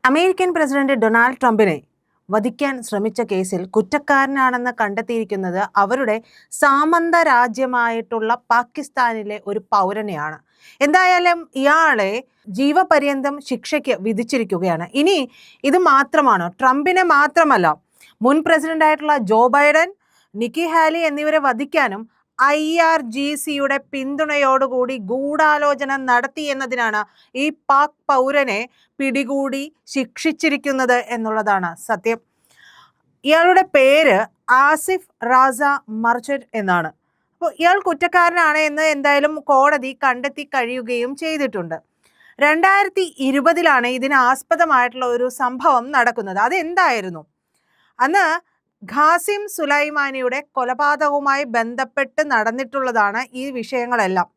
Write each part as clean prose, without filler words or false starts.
American president Donald ട്രംപിനെ വധിക്കാൻ ശ്രമിച്ച കേസിൽ കുറ്റക്കാരനാണെന്ന് കണ്ടെത്തിയിരിക്കുന്നത് അവരുടെ സാമന്ത രാജ്യമായിട്ടുള്ള പാകിസ്ഥാനിലെ ഒരു പൗരനെയാണ്. എന്തായാലും ഇയാളെ ജീവപര്യന്തം ശിക്ഷയ്ക്ക് വിധിച്ചിരിക്കുകയാണ്. ഇനി ഇത് മാത്രമാണോ? ട്രംപിനെ മാത്രമല്ല, മുൻ പ്രസിഡന്റ് ആയിട്ടുള്ള ജോ ബൈഡൻ, നിക്കി ഹാലി എന്നിവരെ വധിക്കാനും IRGCയുടെ പിന്തുണയോടുകൂടി ഗൂഢാലോചന നടത്തി എന്നതിനാണ് ഈ പാക് പൗരനെ പിടികൂടി ശിക്ഷിച്ചിരിക്കുന്നത് എന്നുള്ളതാണ് സത്യം. ഇയാളുടെ പേര് ആസിഫ് റാസ മർച്ചന്റ് എന്നാണ്. അപ്പോൾ ഇയാൾ കുറ്റക്കാരനാണ് എന്ന് എന്തായാലും കോടതി കണ്ടെത്തി കഴിയുകയും ചെയ്തിട്ടുണ്ട്. 2020 ഇതിനാസ്പദമായിട്ടുള്ള ഒരു സംഭവം നടക്കുന്നത്. അതെന്തായിരുന്നു? അന്ന് ഖാസിം സുലൈമാനിയുടെ കൊലപാതകവുമായി ബന്ധപ്പെട്ട് നടന്നിട്ടുള്ളതാണ് ഈ വിഷയങ്ങളെല്ലാം.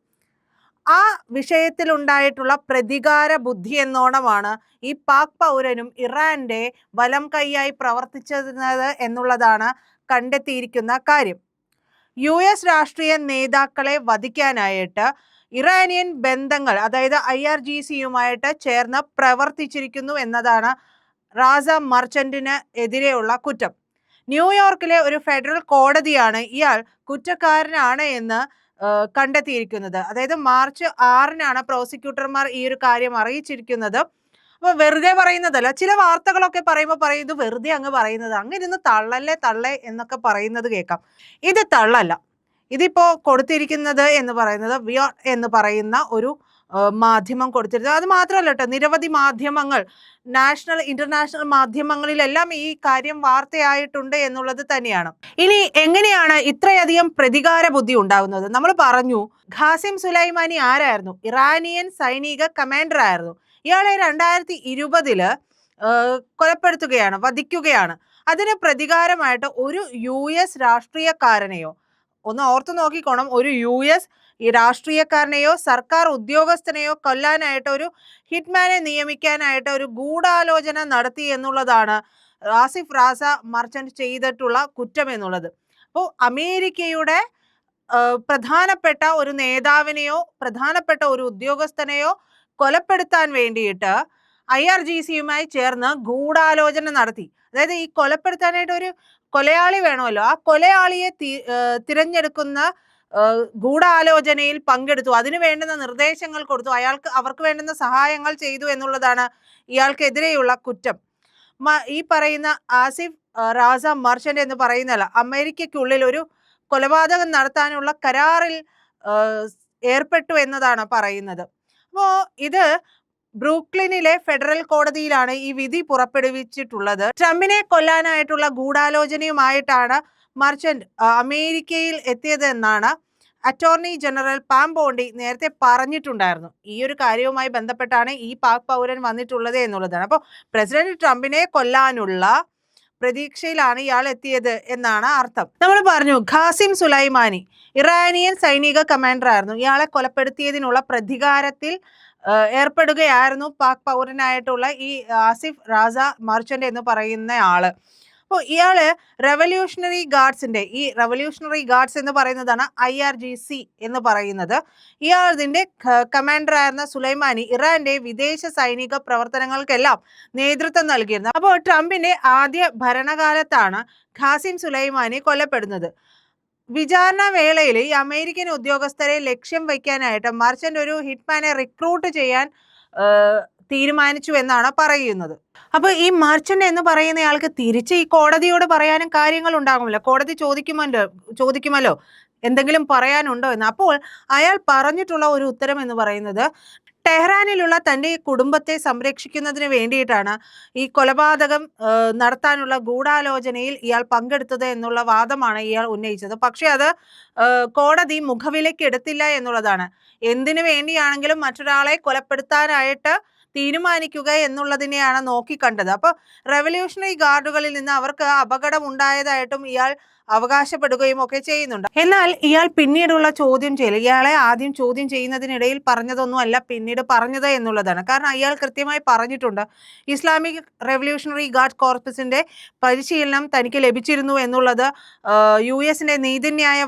ആ വിഷയത്തിലുണ്ടായിട്ടുള്ള പ്രതികാര ബുദ്ധി എന്നോണമാണ് ഈ പാക് പൗരനും ഇറാന്റെ വലം കൈയായി പ്രവർത്തിച്ചിരുന്നത് എന്നുള്ളതാണ് കണ്ടെത്തിയിരിക്കുന്ന കാര്യം. US രാഷ്ട്രീയ നേതാക്കളെ വധിക്കാനായിട്ട് ഇറാനിയൻ ബന്ധങ്ങൾ, അതായത് IRGCയുമായിട്ട് ചേർന്ന് പ്രവർത്തിച്ചിരിക്കുന്നു എന്നതാണ് റാസ മർച്ചന്റിന് എതിരെയുള്ള കുറ്റം. ന്യൂയോർക്കിലെ ഒരു ഫെഡറൽ കോടതിയാണ് ഇയാൾ കുറ്റക്കാരനാണ് എന്ന് കണ്ടെത്തിയിരിക്കുന്നത്. അതായത് മാർച്ച് 6 പ്രോസിക്യൂട്ടർമാർ ഈ ഒരു കാര്യം അറിയിച്ചിരിക്കുന്നത്. അപ്പൊ വെറുതെ പറയുന്നതല്ല. ചില വാർത്തകളൊക്കെ പറയുമ്പോൾ പറയും ഇത് വെറുതെ അങ്ങ് പറയുന്നത്, അങ്ങനെ ഇരുന്ന് തള്ളേ എന്നൊക്കെ പറയുന്നത് കേൾക്കാം. ഇത് തള്ളല്ല. ഇതിപ്പോ കൊടുത്തിരിക്കുന്നത് എന്ന് പറയുന്നത് വിയോർ എന്ന് പറയുന്ന ഒരു മാധ്യമം കൊടുത്തിരുന്നത്. അത് മാത്രമല്ല കേട്ടോ, നിരവധി മാധ്യമങ്ങൾ, നാഷണൽ ഇന്റർനാഷണൽ മാധ്യമങ്ങളിലെല്ലാം ഈ കാര്യം വാർത്തയായിട്ടുണ്ട് എന്നുള്ളത് തന്നെയാണ്. ഇനി എങ്ങനെയാണ് ഇത്രയധികം പ്രതികാര ബുദ്ധി ഉണ്ടാകുന്നത്? നമ്മൾ പറഞ്ഞു, ഖാസിം സുലൈമാനി ആരായിരുന്നു? ഇറാനിയൻ സൈനിക കമാൻഡർ ആയിരുന്നു. ഇയാളെ 2020 കൊലപ്പെടുത്തുകയാണ്, വധിക്കുകയാണ്. അതിന് പ്രതികാരമായിട്ട് ഒരു US രാഷ്ട്രീയക്കാരനെയോ, ഒന്ന് ഓർത്തു നോക്കിക്കോണം, ഒരു US ഈ രാഷ്ട്രീയക്കാരനെയോ സർക്കാർ ഉദ്യോഗസ്ഥനെയോ കൊല്ലാനായിട്ട് ഒരു ഹിറ്റ്മാനെ നിയമിക്കാനായിട്ട് ഒരു ഗൂഢാലോചന നടത്തി എന്നുള്ളതാണ് ആസിഫ് റാസ മർച്ചന്റ് ചെയ്തിട്ടുള്ള കുറ്റം എന്നുള്ളത്. അപ്പോൾ അമേരിക്കയുടെ പ്രധാനപ്പെട്ട ഒരു നേതാവിനെയോ പ്രധാനപ്പെട്ട ഒരു ഉദ്യോഗസ്ഥനെയോ കൊലപ്പെടുത്താൻ വേണ്ടിയിട്ട് IRGCയുമായി ചേർന്ന് ഗൂഢാലോചന നടത്തി. അതായത് ഈ കൊലപ്പെടുത്താനായിട്ട് ഒരു കൊലയാളി വേണമല്ലോ, ആ കൊലയാളിയെ തിരഞ്ഞെടുക്കുന്ന ഗൂഢാലോചനയിൽ പങ്കെടുത്തു, അതിനു വേണ്ടുന്ന നിർദ്ദേശങ്ങൾ കൊടുത്തു, അവർക്ക് വേണ്ടുന്ന സഹായങ്ങൾ ചെയ്തു എന്നുള്ളതാണ് ഇയാൾക്കെതിരെയുള്ള കുറ്റം. ഈ പറയുന്ന ആസിഫ് റാസ മർച്ചന്റ് എന്ന് പറയുന്നതല്ല, അമേരിക്കയ്ക്കുള്ളിൽ ഒരു കൊലപാതകം നടത്താനുള്ള കരാറിൽ ഏർപ്പെട്ടു എന്നതാണ് പറയുന്നത്. അപ്പോ ഇത് ബ്രൂക്ലിനിലെ ഫെഡറൽ കോടതിയിലാണ് ഈ വിധി പുറപ്പെടുവിച്ചിട്ടുള്ളത്. ട്രംപിനെ കൊല്ലാനായിട്ടുള്ള ഗൂഢാലോചനയുമായിട്ടാണ് മർച്ചന്റ് അമേരിക്കയിൽ എത്തിയതെന്നാണ് അറ്റോർണി ജനറൽ പാം ബോണ്ടി നേരത്തെ പറഞ്ഞിട്ടുണ്ടായിരുന്നു. ഈ ഒരു കാര്യവുമായി ബന്ധപ്പെട്ടാണ് ഈ പാക് പൗരൻ വന്നിട്ടുള്ളത് എന്നുള്ളതാണ്. അപ്പോൾ പ്രസിഡന്റ് ട്രംപിനെ കൊല്ലാനുള്ള പ്രതീക്ഷയിലാണ് ഇയാൾ എത്തിയത് എന്നാണ് അർത്ഥം. നമ്മൾ പറഞ്ഞു, ഖാസിം സുലൈമാനി ഇറാനിയൻ സൈനിക കമാൻഡർ ആയിരുന്നു. ഇയാളെ കൊലപ്പെടുത്തിയതിനുള്ള പ്രതികാരത്തിൽ ഏർപ്പെടുകയായിരുന്നു പാക് പൗരനായിട്ടുള്ള ഈ ആസിഫ് റാസ മർച്ചന്റ് എന്ന് പറയുന്ന ആള്. അപ്പോൾ ഇയാള് റെവല്യൂഷണറി ഗാർഡ്സ് എന്ന് പറയുന്നതാണ് IRGC എന്ന് പറയുന്നത്. ഇയാളിന്റെ കമാൻഡർ ആയിരുന്ന സുലൈമാനി ഇറാന്റെ വിദേശ സൈനിക പ്രവർത്തനങ്ങൾക്കെല്ലാം നേതൃത്വം നൽകിയിരുന്നു. അപ്പോൾ ട്രംപിന്റെ ആദ്യ ഭരണകാലത്താണ് ഖാസിം സുലൈമാനി കൊല്ലപ്പെടുന്നത്. വിചാരണ വേളയിൽ ഈ അമേരിക്കൻ ഉദ്യോഗസ്ഥരെ ലക്ഷ്യം വയ്ക്കാനായിട്ട് മർച്ചന്റ് ഒരു ഹിറ്റ്മാനെ റിക്രൂട്ട് ചെയ്യാൻ തീരുമാനിച്ചു എന്നാണ് പറയുന്നത്. അപ്പൊ ഈ മർച്ചന്റ് എന്ന് പറയുന്നയാൾക്ക് തിരിച്ച് ഈ കോടതിയോട് പറയാനും കാര്യങ്ങൾ ഉണ്ടാകുമല്ലോ. കോടതി ചോദിക്കുമല്ലോ എന്തെങ്കിലും പറയാനുണ്ടോ എന്ന്. അപ്പോൾ അയാൾ പറഞ്ഞിട്ടുള്ള ഒരു ഉത്തരം എന്ന് പറയുന്നത്, ടെഹ്റാനിലുള്ള തൻ്റെ കുടുംബത്തെ സംരക്ഷിക്കുന്നതിന് വേണ്ടിയിട്ടാണ് ഈ കൊലപാതകം നടത്താനുള്ള ഗൂഢാലോചനയിൽ ഇയാൾ പങ്കെടുത്തത് എന്നുള്ള വാദമാണ് ഇയാൾ ഉന്നയിച്ചത്. പക്ഷെ അത് കോടതി മുഖവിലേക്ക് എടുത്തില്ല എന്നുള്ളതാണ്. എന്തിനു വേണ്ടിയാണെങ്കിലും മറ്റൊരാളെ കൊലപ്പെടുത്താനായിട്ട് തീരുമാനിക്കുക എന്നുള്ളതിനെയാണ് നോക്കിക്കണ്ടത്. അപ്പോൾ റെവല്യൂഷണറി ഗാർഡുകളിൽ നിന്ന് അവർക്ക് അപകടം ഉണ്ടായതായിട്ടും ഇയാൾ അവകാശപ്പെടുകയും ഒക്കെ ചെയ്യുന്നുണ്ട്. എന്നാൽ ഇയാൾ പിന്നീടുള്ള ചോദ്യം ചെയ്യൽ, ഇയാളെ ആദ്യം ചോദ്യം ചെയ്യുന്നതിനിടയിൽ പറഞ്ഞതൊന്നും അല്ല പിന്നീട് പറഞ്ഞത് എന്നുള്ളതാണ്. കാരണം അയാൾ കൃത്യമായി പറഞ്ഞിട്ടുണ്ട്, ഇസ്ലാമിക് റെവല്യൂഷണറി ഗാർഡ് കോർപ്പസിന്റെ പരിശീലനം തനിക്ക് ലഭിച്ചിരുന്നു എന്നുള്ളത് US-ന്റെ നീതിന്യായ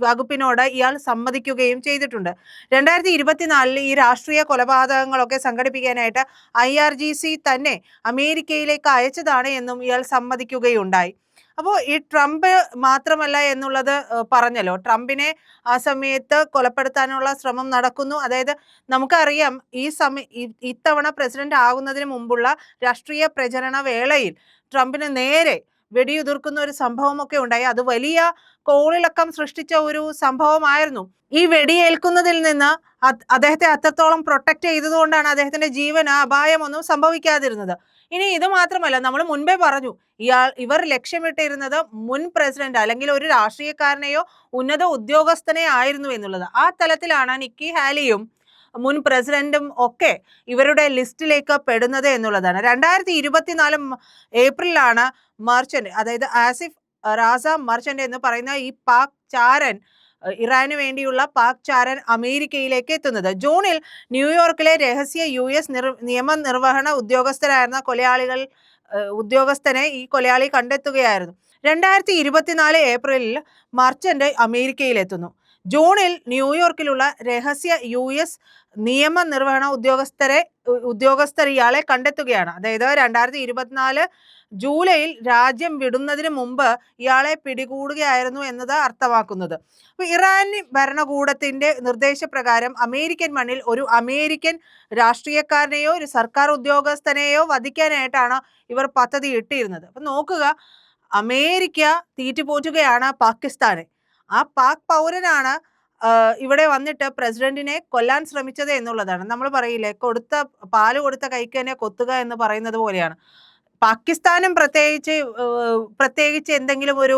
വകുപ്പിനോട് ഇയാൾ സമ്മതിക്കുകയും ചെയ്തിട്ടുണ്ട്. 2024 ഈ രാഷ്ട്രീയ കൊലപാതകങ്ങളൊക്കെ സംഘടിപ്പിക്കാനായിട്ട് IRGC തന്നെ അമേരിക്കയിലേക്ക് അയച്ചതാണ് എന്നും ഇയാൾ സമ്മതിക്കുകയുണ്ടായി. അപ്പോൾ ഈ ട്രംപ് മാത്രമല്ല എന്നുള്ളത് പറഞ്ഞല്ലോ, ട്രംപിനെ ആ സമയത്ത് കൊലപ്പെടുത്താനുള്ള ശ്രമം നടക്കുന്നു. അതായത് നമുക്കറിയാം, ഇത്തവണ പ്രസിഡന്റ് ആകുന്നതിന് മുമ്പുള്ള രാഷ്ട്രീയ പ്രചരണ വേളയിൽ ട്രംപിന് നേരെ വെടിയുതിർക്കുന്ന ഒരു സംഭവമൊക്കെ ഉണ്ടായി. അത് വലിയ കോളിളക്കം സൃഷ്ടിച്ച ഒരു സംഭവമായിരുന്നു. ഈ വെടിയേൽക്കുന്നതിൽ നിന്ന് അദ്ദേഹത്തെ അത്രത്തോളം പ്രൊട്ടക്ട് ചെയ്തതുകൊണ്ടാണ് അദ്ദേഹത്തിന്റെ ജീവന് അപായമൊന്നും സംഭവിക്കാതിരുന്നത്. ഇനി ഇത് മാത്രമല്ല, നമ്മൾ മുൻപേ പറഞ്ഞു, ഇവർ ലക്ഷ്യമിട്ടിരുന്നത് മുൻ പ്രസിഡന്റ് അല്ലെങ്കിൽ ഒരു രാഷ്ട്രീയക്കാരനെയോ ഉന്നത ഉദ്യോഗസ്ഥനെ ആയിരുന്നു എന്നുള്ളത്. ആ തലത്തിലാണ് നിക്കി ഹാലിയും മുൻ പ്രസിഡന്റും ഒക്കെ ഇവരുടെ ലിസ്റ്റിലേക്ക് പെടുന്നത് എന്നുള്ളതാണ്. 2024 ഏപ്രിലാണ് മർച്ചന്റ്, അതായത് ആസിഫ് റാസ മർച്ചന്റ് എന്ന് പറയുന്ന ഈ പാക് ചാരൻ, ഇറാന് വേണ്ടിയുള്ള പാക് ചാരൻ അമേരിക്കയിലേക്ക് എത്തുന്നത്. ജൂണിൽ ന്യൂയോർക്കിലെ രഹസ്യ US നിയമനിർവഹണ ഉദ്യോഗസ്ഥരായിരുന്ന ഉദ്യോഗസ്ഥനെ ഈ കൊലയാളി കണ്ടെത്തുകയായിരുന്നു. 2024 ഏപ്രിലിൽ മർച്ചന്റ് അമേരിക്കയിലെത്തുന്നു. ജൂണിൽ ന്യൂയോർക്കിലുള്ള രഹസ്യ US നിയമനിർവഹണ ഉദ്യോഗസ്ഥർ ഇയാളെ കണ്ടെത്തുകയാണ്. അതായത് 2024 ജൂലൈയിൽ രാജ്യം വിടുന്നതിന് മുമ്പ് ഇയാളെ പിടികൂടുകയായിരുന്നു എന്നത് അർത്ഥമാക്കുന്നത്. അപ്പൊ ഇറാൻ ഭരണകൂടത്തിന്റെ നിർദ്ദേശപ്രകാരം അമേരിക്കൻ മണ്ണിൽ ഒരു അമേരിക്കൻ രാഷ്ട്രീയക്കാരനെയോ ഒരു സർക്കാർ ഉദ്യോഗസ്ഥനെയോ വധിക്കാനായിട്ടാണ് ഇവർ പദ്ധതി ഇട്ടിരുന്നത്. അപ്പൊ നോക്കുക, അമേരിക്ക തീറ്റുപോറ്റുകയാണ് പാകിസ്ഥാനെ. ആ പാക് പൗരനാണ് ഇവിടെ വന്നിട്ട് പ്രസിഡന്റിനെ കൊല്ലാൻ ശ്രമിച്ചത് എന്നുള്ളതാണ്. നമ്മൾ പറയില്ലേ, പാല് കൊടുത്ത കൈക്ക് തന്നെ കൊത്തുക എന്ന് പറയുന്നത് പോലെയാണ്. പാകിസ്ഥാനും പ്രത്യേകിച്ച് എന്തെങ്കിലും ഒരു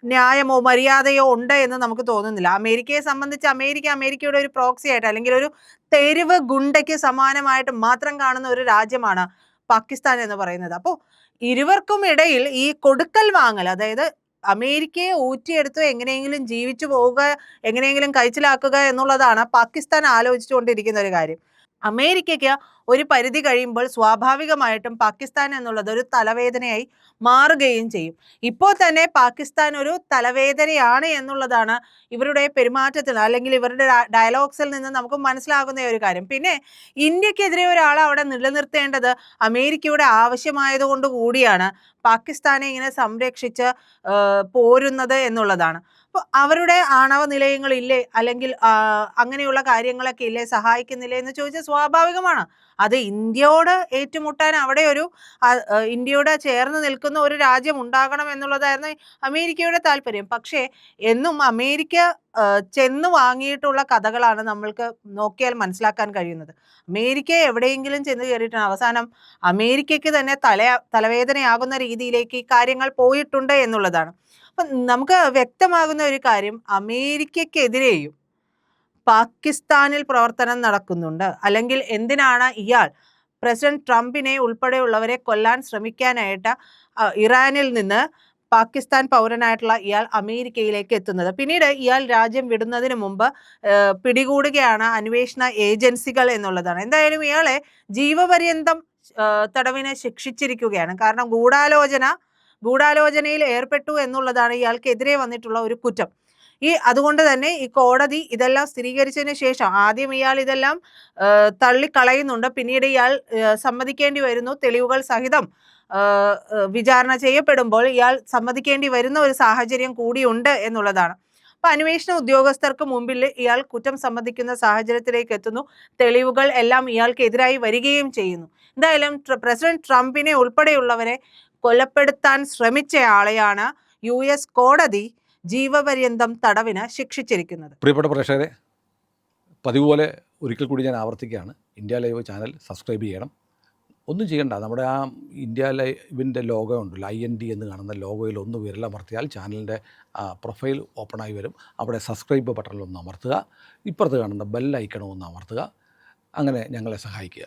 ന്യായമോ മര്യാദയോ ഉണ്ട് എന്ന് നമുക്ക് തോന്നുന്നില്ല. അമേരിക്കയെ സംബന്ധിച്ച് അമേരിക്കയുടെ ഒരു പ്രോക്സി ആയിട്ട് അല്ലെങ്കിൽ ഒരു തെരുവ് ഗുണ്ടയ്ക്ക് സമാനമായിട്ട് മാത്രം കാണുന്ന ഒരു രാജ്യമാണ് പാകിസ്ഥാൻ എന്ന് പറയുന്നത്. അപ്പോൾ ഇരുവർക്കും ഇടയിൽ ഈ കൊടുക്കൽ വാങ്ങൽ, അതായത് അമേരിക്കയെ ഊറ്റിയെടുത്ത് എങ്ങനെയെങ്കിലും ജീവിച്ചു പോവുക, എങ്ങനെയെങ്കിലും കഴിച്ചിലാക്കുക എന്നുള്ളതാണ് പാകിസ്ഥാൻ ആലോചിച്ചുകൊണ്ടിരിക്കുന്ന ഒരു കാര്യം. അമേരിക്കയ്ക്ക് ഒരു പരിധി കഴിയുമ്പോൾ സ്വാഭാവികമായിട്ടും പാകിസ്ഥാൻ എന്നുള്ളത് ഒരു തലവേദനയായി മാറുകയും ചെയ്യും. ഇപ്പോൾ തന്നെ പാകിസ്ഥാൻ ഒരു തലവേദനയാണ് എന്നുള്ളതാണ് ഇവരുടെ പെരുമാറ്റത്തിൽ അല്ലെങ്കിൽ ഇവരുടെ ഡയലോഗ്സിൽ നിന്ന് നമുക്ക് മനസ്സിലാകുന്ന ഒരു കാര്യം. പിന്നെ ഇന്ത്യക്കെതിരെ ഒരാളെ അവിടെ നിലനിർത്തേണ്ടത് അമേരിക്കയുടെ ആവശ്യമായതുകൊണ്ട് കൂടിയാണ് പാകിസ്ഥാനെ ഇങ്ങനെ സംരക്ഷിച്ച് പോരുന്നത് എന്നുള്ളതാണ്. അപ്പോൾ അവരുടെ ആണവ നിലയങ്ങളില്ലേ, അല്ലെങ്കിൽ അങ്ങനെയുള്ള കാര്യങ്ങളൊക്കെ ഇല്ലേ, സഹായിക്കുന്നില്ലേ എന്ന് ചോദിച്ചാൽ സ്വാഭാവികമാണ്. അത് ഇന്ത്യയോട് ഏറ്റുമുട്ടാൻ അവിടെ ഇന്ത്യയോട് ചേർന്ന് നിൽക്കുന്ന ഒരു രാജ്യം ഉണ്ടാകണം എന്നുള്ളതായിരുന്നു അമേരിക്കയുടെ താല്പര്യം. പക്ഷേ എന്നും അമേരിക്ക ചെന്ന് വാങ്ങിയിട്ടുള്ള കഥകളാണ് നമ്മൾക്ക് നോക്കിയാൽ മനസ്സിലാക്കാൻ കഴിയുന്നത്. അമേരിക്ക എവിടെയെങ്കിലും ചെന്ന് കയറിയിട്ടാണ് അവസാനം അമേരിക്കയ്ക്ക് തന്നെ തലവേദനയാകുന്ന രീതിയിലേക്ക് ഈ കാര്യങ്ങൾ പോയിട്ടുണ്ട് എന്നുള്ളതാണ്. അപ്പം നമുക്ക് വ്യക്തമാകുന്ന ഒരു കാര്യം, അമേരിക്കക്കെതിരെയും പാകിസ്ഥാനിൽ പ്രവർത്തനം നടക്കുന്നുണ്ട്. അല്ലെങ്കിൽ എന്തിനാണ് ഇയാൾ പ്രസിഡന്റ് ട്രംപിനെ ഉൾപ്പെടെയുള്ളവരെ കൊല്ലാൻ ശ്രമിക്കാനായിട്ട് ഇറാനിൽ നിന്ന് പാകിസ്ഥാൻ പൗരനായിട്ടുള്ള ഇയാൾ അമേരിക്കയിലേക്ക് എത്തുന്നത്? പിന്നീട് ഇയാൾ രാജ്യം വിടുന്നതിന് മുമ്പ് പിടികൂടുകയാണ് അന്വേഷണ ഏജൻസികൾ എന്നുള്ളതാണ്. എന്തായാലും ഇയാളെ ജീവപര്യന്തം തടവിന് ശിക്ഷിച്ചിരിക്കുകയാണ്. കാരണം ഗൂഢാലോചനയിൽ ഏർപ്പെട്ടു എന്നുള്ളതാണ് ഇയാൾക്കെതിരെ വന്നിട്ടുള്ള ഒരു കുറ്റം. അതുകൊണ്ട് തന്നെ ഈ കോടതി ഇതെല്ലാം സ്ഥിരീകരിച്ചതിന് ശേഷം ആദ്യം ഇയാൾ ഇതെല്ലാം തള്ളിക്കളയുന്നുണ്ട്. പിന്നീട് ഇയാൾ സമ്മതിക്കേണ്ടി വരുന്നു. തെളിവുകൾ സഹിതം വിചാരണ ചെയ്യപ്പെടുമ്പോൾ ഇയാൾ സമ്മതിക്കേണ്ടി വരുന്ന ഒരു സാഹചര്യം കൂടിയുണ്ട് എന്നുള്ളതാണ്. അപ്പൊ അന്വേഷണ ഉദ്യോഗസ്ഥർക്ക് മുമ്പിൽ ഇയാൾ കുറ്റം സമ്മതിക്കുന്ന സാഹചര്യത്തിലേക്ക് എത്തുന്നു. തെളിവുകൾ എല്ലാം ഇയാൾക്കെതിരായി വരികയും ചെയ്യുന്നു. എന്തായാലും പ്രസിഡന്റ് ട്രംപിനെ ഉൾപ്പെടെയുള്ളവരെ കൊലപ്പെടുത്താൻ ശ്രമിച്ചയാളെയാണ് US കോടതി ജീവപര്യന്തം തടവിന് ശിക്ഷിച്ചിരിക്കുന്നത്. പ്രിയപ്പെട്ട പ്രേക്ഷകരെ, പതിവ് പോലെ ഒരിക്കൽ കൂടി ഞാൻ ആവർത്തിക്കുകയാണ്, ഇന്ത്യ ലൈവ് ചാനൽ സബ്സ്ക്രൈബ് ചെയ്യണം. ഒന്നും ചെയ്യണ്ട, നമ്മുടെ ആ ഇന്ത്യ ലൈവിൻ്റെ ലോഗോ ഉണ്ടല്ലോ, IND എന്ന് കാണുന്ന ലോഗോയിൽ ഒന്ന് വിരലമർത്തിയാൽ ചാനലിൻ്റെ പ്രൊഫൈൽ ഓപ്പണായി വരും. അവിടെ സബ്സ്ക്രൈബ് ബട്ടണിലൊന്ന് അമർത്തുക, ഇപ്പുറത്ത് കാണുന്ന ബെൽ ഐക്കണും ഒന്ന് അമർത്തുക. അങ്ങനെ ഞങ്ങളെ സഹായിക്കുക.